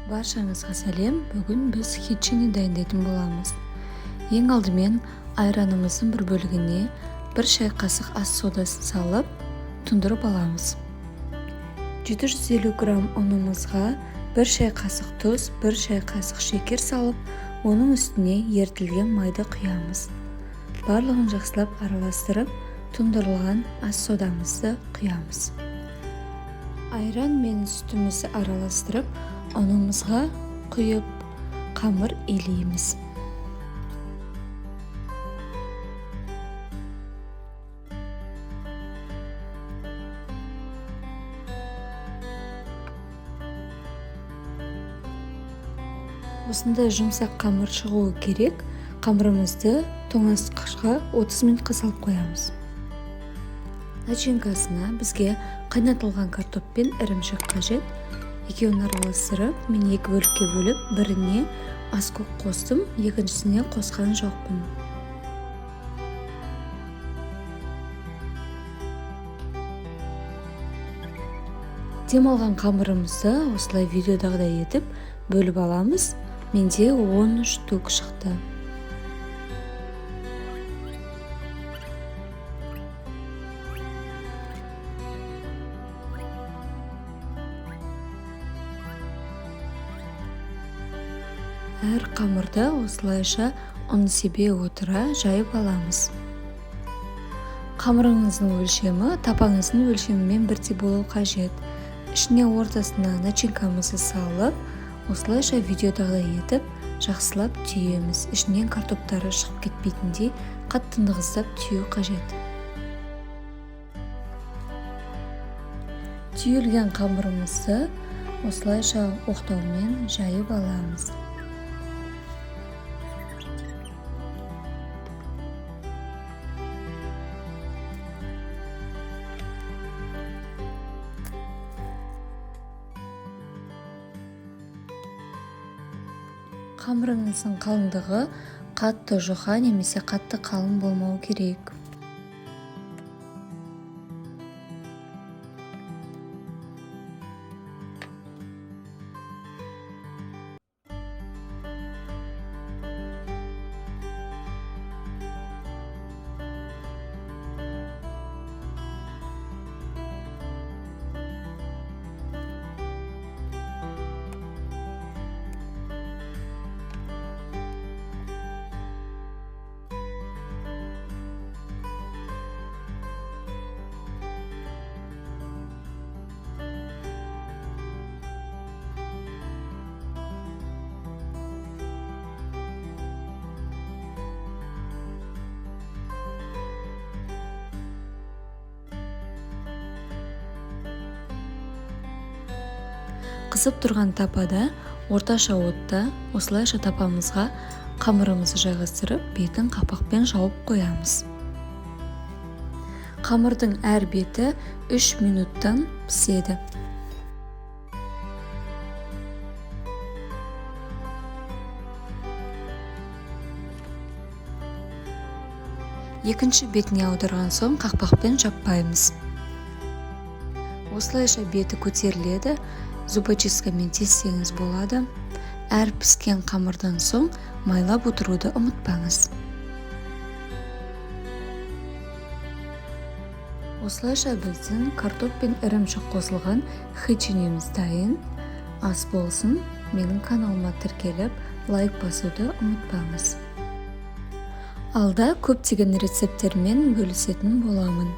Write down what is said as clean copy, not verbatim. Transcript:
Баршаңызға сәлем. Бүгін біз хичини дайындайтын боламыз. Ең алдымен айранымыздың бір бөлігіне 1 шай қасық ас содасын салып, тұндырып аламыз. 750 грамм ұнымызға 1 шай қасық тұз, 1 шай қасық шекер салып, оның үстіне ерітілген майды құямыз. Барлығын жақсылап араластырып, тұндырылған ас содамызды құямыз. Айран мен сүтімізді араластырып, ұнымызға құйып, қамыр илейміз. Осындай жұмсақ қамыр шығуы керек. Қамырымызды тоңазытқышқа 30 минутқа салып қоямыз. Начинкасына бізге қайнатылған картоп пен ірімшік қажет. Екеуін араластырып, мен 2 бөлікке бөліп, біріне аскөк қостым, екіншісіне қосқан жоқпын. Демалған қамырымызды осылай видеодағыдай етіп бөліп аламыз. Менде 10 штук шықты. Әр қамырды осылайша ұн себе отыра жайып аламыз. Қамырыңыздың өлшемі тапаңыздың өлшемімен бірдей болу қажет. Ішіне ортасына начинкамызды салып, осылайша видеодағыдай етіп, жақсылап түйеміз. Ішінен картоптары шығып кетпейтіндей қатты нығыздап түйу қажет. Түйілген қамырымызды осылайша оқтаумен жайып аламыз. Қамырыңыздың қалыңдығы қатты жұқа немесе қатты қалың болмау керек. Қызып тұрған тапада, орташа отта, осылайша тапамызға қамырымызды жайғастырып, бетін қапақпен жауып қоямыз. Қамырдың әр беті 3 минуттан піседі. Екінші бетіне аударған соң қақпақпен жаппаймыз. Осылайша беті көтеріледі. Зубочисткамен тестеңіз болады. Әр піскен қамырдан соң майлап отыруды ұмытпаңыз. Осылайша біздің картоп пен ірімшік қосылған хичинimiz дайын. Ас болсын, менің каналыма тіркеліп, лайк басуды ұмытпаңыз. Алда көптеген рецепттермен бөлісетін боламын.